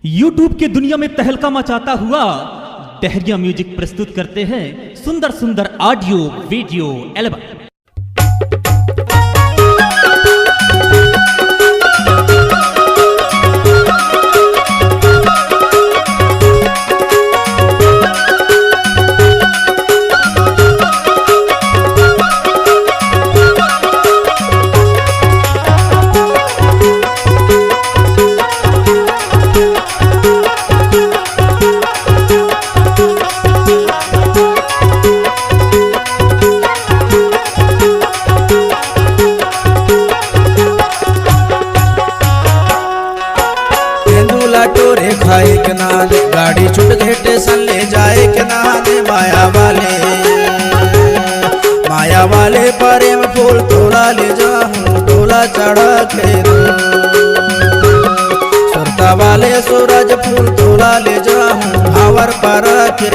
YouTube के दुनिया में तहलका मचाता हुआ डहरिया म्यूजिक प्रस्तुत करते हैं सुंदर सुंदर ऑडियो वीडियो एल्बम। टोरे खाए के नाले गाड़ी छुट के स्टेशन ले जाए के नाले माया वाले प्रेम फूल तोला ले जाऊं तोला चढ़ा के सुरता वाले सूरज फूल तोला ले जाऊं आवर पर के